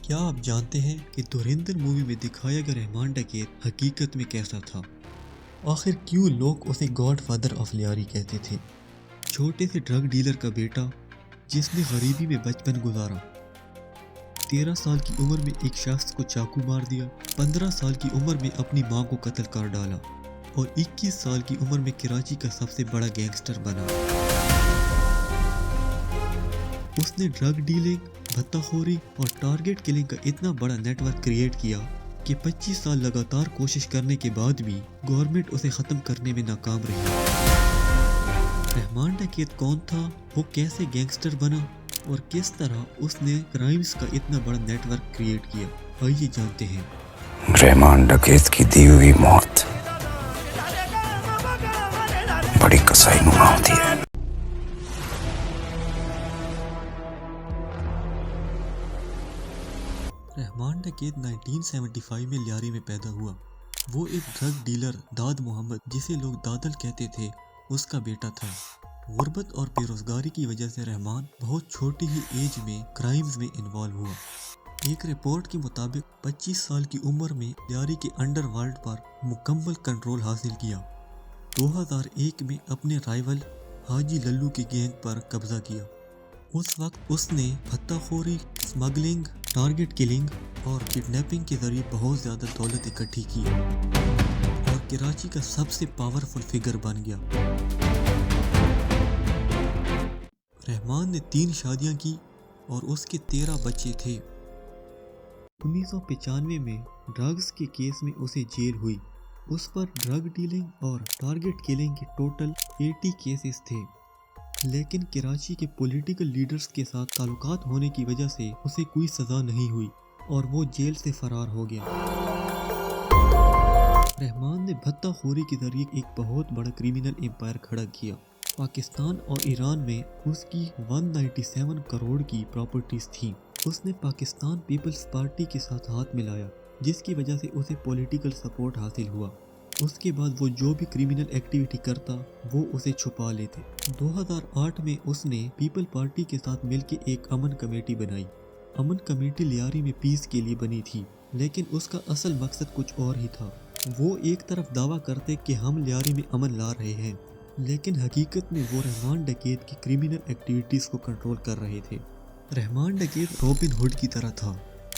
کیا آپ جانتے ہیں کہ دھرندر مووی میں دکھایا گیا رحمان ڈکیت حقیقت میں کیسا تھا؟ آخر کیوں لوگ اسے گاڈ فادر آف لیاری کہتے تھے؟ چھوٹے سے ڈرگ ڈیلر کا بیٹا جس نے غریبی میں بچپن گزارا، 13 سال کی عمر میں ایک شخص کو چاقو مار دیا، 15 سال کی عمر میں اپنی ماں کو قتل کر ڈالا اور 21 سال کی عمر میں کراچی کا سب سے بڑا گینگسٹر بنا۔ اس نے ڈرگ ڈیلنگ، بھتہ خوری اور ٹارگٹ کلنگ کا اتنا بڑا نیٹ ورک کریٹ کیا کہ 25 سال لگاتار کوشش کرنے کے بعد بھی گورنمنٹ اسے ختم کرنے میں ناکام رہی۔ رحمان ڈکیت کون تھا؟ وہ کیسے گینگسٹر بنا اور کس طرح اس نے کرائمز کا اتنا بڑا نیٹ ورک کریٹ کیا؟ آئیے جانتے ہیں۔ رحمان ڈکیت کی دی ہوئی موت بڑی کسائی نما ہوتی ہے۔ رحمان ڈکیت 1975 میں لیاری میں پیدا ہوا۔ وہ ایک ڈرگ ڈیلر داد محمد، جسے لوگ دادل کہتے تھے، اس کا بیٹا تھا۔ غربت اور بے روزگاری کی وجہ سے رحمان بہت چھوٹی ہی ایج میں کرائمز میں انوالو ہوا۔ ایک رپورٹ کے مطابق 25 سال کی عمر میں لیاری کے انڈر ورلڈ پر مکمل کنٹرول حاصل کیا۔ 2001 میں اپنے رائیول حاجی للو کے گینگ پر قبضہ کیا۔ اس وقت اس نے بھتہ خوری، اسمگلنگ، ٹارگٹ کلنگ اور کڈنیپنگ کے ذریعے بہت زیادہ دولت اکٹھی کی اور کراچی کا سب سے پاورفل فگر بن گیا۔ رحمان نے 3 شادیاں کی اور اس کے 13 بچے تھے۔ 1995 میں ڈرگز کے کیس میں اسے جیل ہوئی۔ اس پر ڈرگ ڈیلنگ اور ٹارگٹ کلنگ کے ٹوٹل 80 کیسز تھے، لیکن کراچی کے پولیٹیکل لیڈرز کے ساتھ تعلقات ہونے کی وجہ سے اسے کوئی سزا نہیں ہوئی اور وہ جیل سے فرار ہو گیا۔ رحمان نے بھتہ خوری کے ذریعے ایک بہت بڑا کریمنل امپائر کھڑا کیا۔ پاکستان اور ایران میں اس کی 197 کروڑ کی پراپرٹیز تھیں۔ اس نے پاکستان پیپلز پارٹی کے ساتھ ہاتھ ملایا، جس کی وجہ سے اسے پولیٹیکل سپورٹ حاصل ہوا۔ اس کے بعد وہ جو بھی کریمنل ایکٹیویٹی کرتا وہ اسے چھپا لیتے۔ 2008 میں اس نے پیپل پارٹی کے ساتھ مل کے ایک امن کمیٹی بنائی۔ امن کمیٹی لیاری میں پیس کے لیے بنی تھی، لیکن اس کا اصل مقصد کچھ اور ہی تھا۔ وہ ایک طرف دعویٰ کرتے کہ ہم لیاری میں امن لا رہے ہیں، لیکن حقیقت میں وہ رحمان ڈکیت کی کریمنل ایکٹیویٹیز کو کنٹرول کر رہے تھے۔ رحمان ڈکیت رابن ہوڈ کی طرح تھا۔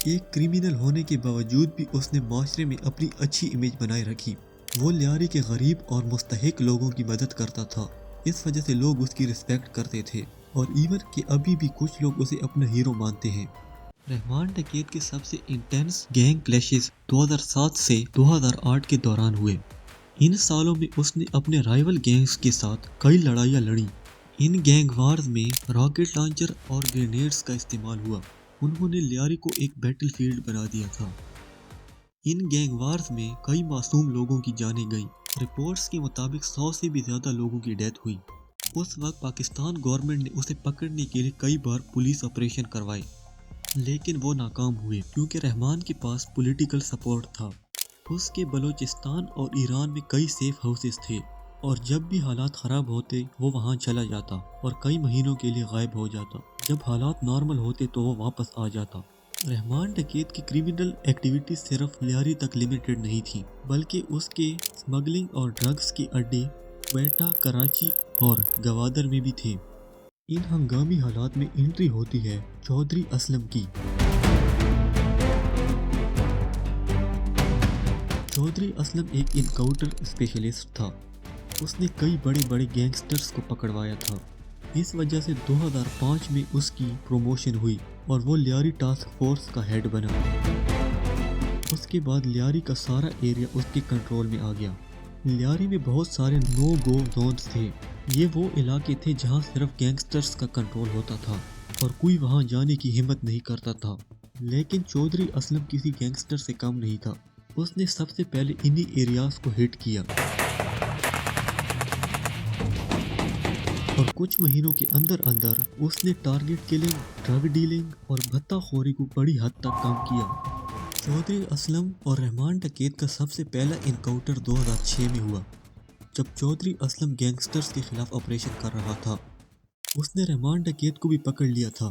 ایک کریمنل ہونے کے باوجود بھی اس نے معاشرے میں اپنی اچھی امیج بنائے رکھی۔ وہ لیاری کے غریب اور مستحق لوگوں کی مدد کرتا تھا، اس وجہ سے لوگ اس کی رسپیکٹ کرتے تھے اور ایون کہ ابھی بھی کچھ لوگ اسے اپنا ہیرو مانتے ہیں۔ رحمان ڈکیت کے سب سے انٹینس گینگ کلیشز 2007 سے 2008 کے دوران ہوئے۔ ان سالوں میں اس نے اپنے رائیول گینگز کے ساتھ کئی لڑائیاں لڑیں۔ ان گینگ وارز میں راکٹ لانچر اور گرینیڈز کا استعمال ہوا۔ انہوں نے لیاری کو ایک بیٹل فیلڈ بنا دیا تھا۔ ان گینگ وارز میں کئی معصوم لوگوں کی جانیں گئیں۔ رپورٹس کے مطابق 100 سے بھی زیادہ لوگوں کی ڈیتھ ہوئی۔ اس وقت پاکستان گورنمنٹ نے اسے پکڑنے کے لیے کئی بار پولیس آپریشن کروائے، لیکن وہ ناکام ہوئے کیونکہ رحمان کے پاس پولیٹیکل سپورٹ تھا۔ اس کے بلوچستان اور ایران میں کئی سیف ہاؤسز تھے اور جب بھی حالات خراب ہوتے وہ وہاں چلا جاتا اور کئی مہینوں کے لیے غائب ہو جاتا۔ جب حالات نارمل ہوتے تو وہ واپس آ جاتا۔ رحمان ڈکیت کی کریمنل ایکٹیویٹی صرف لیاری تک لیمیٹڈ نہیں تھی، بلکہ اس کے اسمگلنگ اور ڈرگز کے اڈے کوئٹہ، کراچی اور گوادر میں بھی تھے۔ ان ہنگامی حالات میں انٹری ہوتی ہے چودھری اسلم کی۔ چودھری اسلم ایک انکاؤنٹر اسپیشلسٹ تھا۔ اس نے کئی بڑے بڑے گینگسٹرز کو پکڑوایا تھا۔ اس وجہ سے 2005 میں اس کی پروموشن ہوئی اور وہ لیاری ٹاسک فورس کا ہیڈ بنا۔ اس کے بعد لیاری کا سارا ایریا اس کے کنٹرول میں آ گیا۔ لیاری میں بہت سارے نو گو زونز تھے۔ یہ وہ علاقے تھے جہاں صرف گینگسٹرز کا کنٹرول ہوتا تھا اور کوئی وہاں جانے کی ہمت نہیں کرتا تھا۔ لیکن چودھری اسلم کسی گینگسٹر سے کم نہیں تھا۔ اس نے سب سے پہلے انہی ایریاز کو ہٹ کیا اور کچھ مہینوں کے اندر اندر اس نے ٹارگٹ کلنگ، ڈرگ ڈیلنگ اور بھتہ خوری کو بڑی حد تک کم کیا۔ چودھری اسلم اور رحمان ڈکیت کا سب سے پہلا انکاؤنٹر 2006 میں ہوا، جب چودھری اسلم گینگسٹرز کے خلاف آپریشن کر رہا تھا۔ اس نے رحمان ڈکیت کو بھی پکڑ لیا تھا